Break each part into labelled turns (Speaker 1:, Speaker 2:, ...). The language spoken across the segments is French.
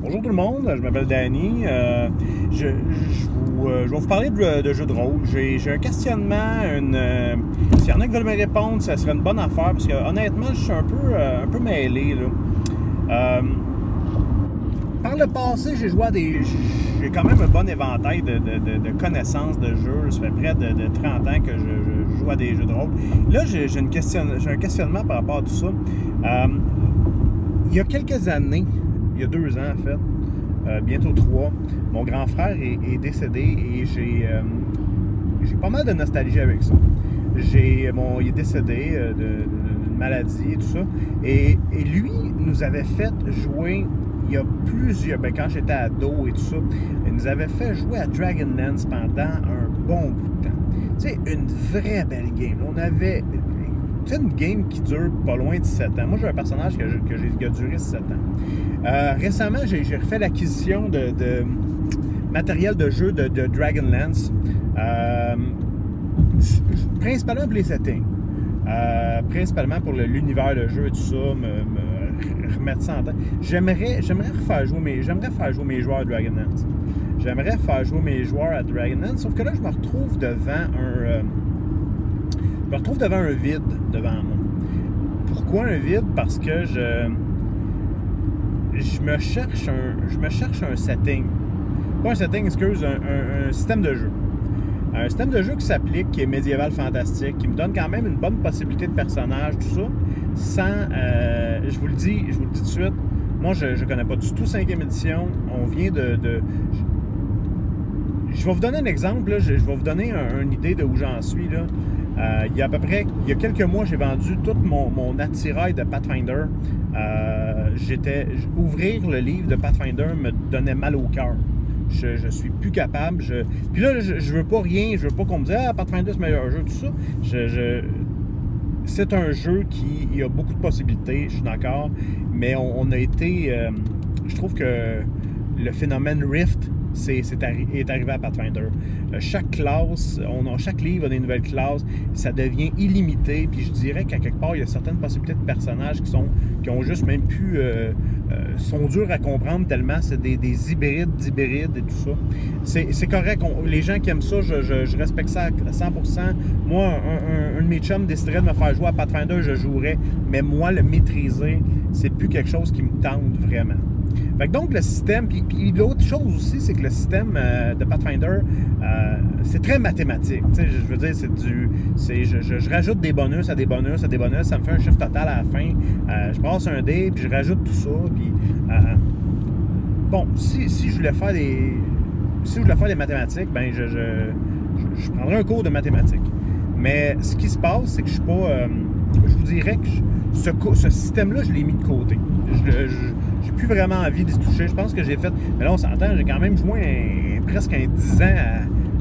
Speaker 1: Bonjour tout le monde, je m'appelle Danny. Je vais vous parler de jeux de rôle. J'ai un questionnement, s'il y en a qui veulent me répondre, ça serait une bonne affaire parce que honnêtement, je suis un peu mêlé. Là. Par le passé, j'ai joué à j'ai quand même un bon éventail de connaissances de jeux. Ça fait près de 30 ans que je joue à des jeux de rôle. Là, j'ai un questionnement par rapport à tout ça. Il y a quelques années, il y a 2 ans en fait, bientôt 3, mon grand frère est décédé et j'ai pas mal de nostalgie avec ça. Il est décédé d'une maladie et tout ça. Et lui nous avait fait jouer, il y a plusieurs, quand j'étais ado et tout ça, il nous avait fait jouer à Dragonlance pendant un bon bout de temps. Tu sais, une vraie belle game. On avait... C'est une game qui dure pas loin de 7 ans. Moi, j'ai un personnage qui a duré 7 ans. Récemment, j'ai refait l'acquisition de matériel de jeu de Dragonlance. Principalement pour les settings. Principalement pour l'univers de jeu et tout ça, me remettre ça en tête. J'aimerais faire jouer mes joueurs à Dragonlance. J'aimerais faire jouer mes joueurs à Dragonlance, sauf que là, je me retrouve devant un vide devant moi. Pourquoi un vide? Parce que je me cherche un setting. Pas un setting, excuse, un système de jeu. Un système de jeu qui s'applique, qui est médiéval fantastique, qui me donne quand même une bonne possibilité de personnages, tout ça, sans... je vous le dis tout de suite, moi je connais pas du tout 5e édition. On vient je vais vous donner un exemple, là, je vais vous donner une idée de où j'en suis, là. Il y a quelques mois, j'ai vendu tout mon attirail de Pathfinder. Ouvrir le livre de Pathfinder me donnait mal au cœur. Je suis plus capable. Puis là, je veux pas rien, je veux pas qu'on me dise « Ah, Pathfinder, c'est le meilleur jeu », tout ça. C'est un jeu qui a beaucoup de possibilités, je suis d'accord, mais on a été... je trouve que le phénomène Rift est arrivé à Pathfinder. Chaque classe, chaque livre a des nouvelles classes, ça devient illimité, puis je dirais qu'à quelque part, il y a certaines possibilités de personnages qui ont juste même plus... sont durs à comprendre tellement c'est des hybrides d'hybrides et tout ça. C'est correct, les gens qui aiment ça, je respecte ça à 100%. Moi, un de mes chums déciderait de me faire jouer à Pathfinder, je jouerais, mais moi, le maîtriser, c'est plus quelque chose qui me tente vraiment. Fait que donc le système, puis l'autre chose aussi, c'est que le système de Pathfinder, c'est très mathématique. Tu sais, je veux dire, je rajoute des bonus à des bonus à des bonus, ça me fait un chiffre total à la fin. Je passe un dé, puis je rajoute tout ça, puis bon, si je voulais faire des mathématiques, ben je prendrais un cours de mathématiques. Mais ce qui se passe, c'est que je suis pas, je vous dirais que ce système-là, je l'ai mis de côté. J'ai plus vraiment envie d'y toucher. Je pense que j'ai fait... Mais là, on s'entend, j'ai quand même joué presque 10 ans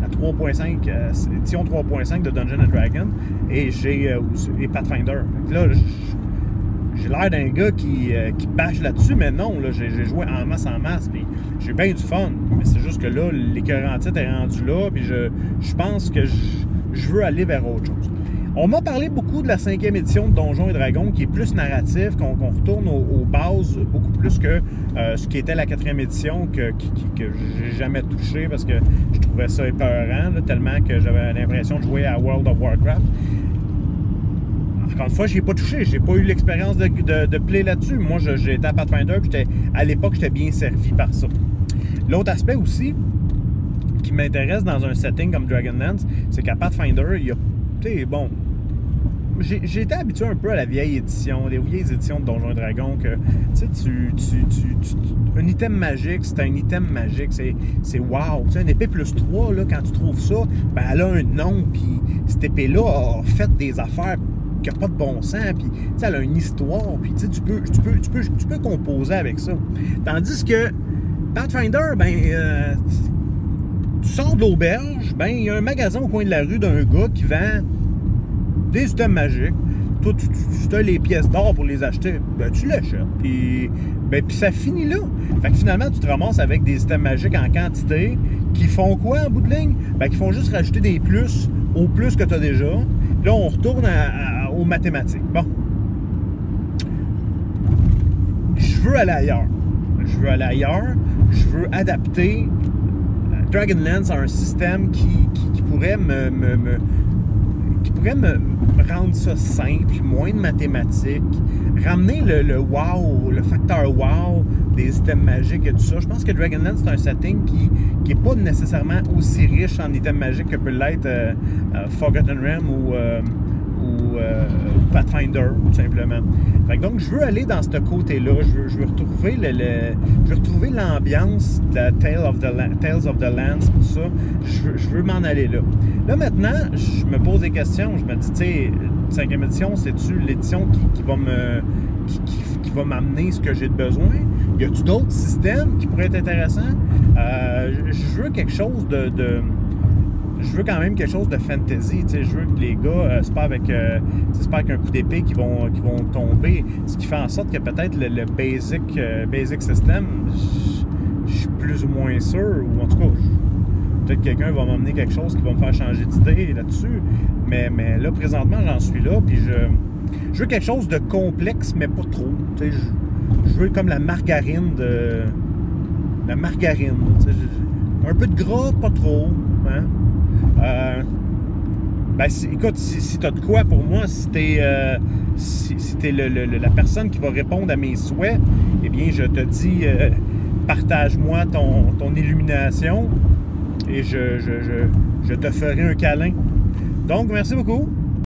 Speaker 1: à 3.5, édition 3.5 de Dungeons & Dragons et Pathfinder. Là, j'ai l'air d'un gars qui bâche là-dessus, mais non, là, j'ai joué en masse, puis j'ai bien du fun. Mais c'est juste que là, l'écœurantite est rendu là, puis je pense que je veux aller vers autre chose. On m'a parlé beaucoup de la 5e édition de Donjons et Dragons, qui est plus narratif, qu'on retourne aux bases beaucoup plus que ce qui était la 4e édition, que j'ai jamais touché parce que je trouvais ça épeurant, là, tellement que j'avais l'impression de jouer à World of Warcraft. Encore une fois, je n'y ai pas touché, j'ai pas eu l'expérience de play là-dessus. Moi, j'étais à Pathfinder, puis à l'époque, j'étais bien servi par ça. L'autre aspect aussi qui m'intéresse dans un setting comme Dragonlance, c'est qu'à Pathfinder, il y a... Bon, j'ai été habitué un peu à la vieille édition, les vieilles éditions de Donjons et Dragons, que un item magique, c'est un item magique, c'est wow. Tu sais, une épée plus 3, là, quand tu trouves ça, ben elle a un nom, puis cette épée-là a fait des affaires qui n'ont pas de bon sens, puis elle a une histoire, puis tu peux composer avec ça. Tandis que Pathfinder, ben... tu sors de l'auberge, ben il y a un magasin au coin de la rue d'un gars qui vend des items magiques. Toi, tu as les pièces d'or pour les acheter, ben tu l'achètes. Puis ça finit là. Fait que finalement, tu te ramasses avec des items magiques en quantité qui font quoi en bout de ligne? Ben qui font juste rajouter des plus au plus que tu as déjà. Puis là, on retourne aux mathématiques. Bon. Je veux aller ailleurs. je veux aller ailleurs, je veux adapter Dragonlance à un système qui pourrait me rendre ça simple, moins de mathématiques, ramener le wow, le facteur wow des items magiques et tout ça. Je pense que Dragonlance, c'est un setting qui n'est pas nécessairement aussi riche en items magiques que peut l'être Forgotten Realms ou Pathfinder, tout simplement. Fait que donc, je veux aller dans ce côté-là. Je veux retrouver l'ambiance de Tales of the Lands, tout ça. Je veux m'en aller là. Là, maintenant, je me pose des questions. Je me dis, tu sais, 5e édition, c'est-tu l'édition qui va m'amener ce que j'ai besoin? Y a-tu d'autres systèmes qui pourraient être intéressants? Je veux quelque chose je veux quand même quelque chose de fantasy. Je veux que les gars, c'est pas avec un coup d'épée qui vont tomber. Ce qui fait en sorte que peut-être le basic system, je suis plus ou moins sûr, ou en tout cas, peut-être que quelqu'un va m'emmener quelque chose qui va me faire changer d'idée là-dessus. Mais là, présentement, j'en suis là, puis je veux quelque chose de complexe, mais pas trop. Je veux comme la margarine de... La margarine. Un peu de gras, pas trop. Hein? Écoute, si tu as de quoi pour moi, si t'es la personne qui va répondre à mes souhaits, eh bien, je te dis, partage-moi ton illumination et je te ferai un câlin. Donc, merci beaucoup.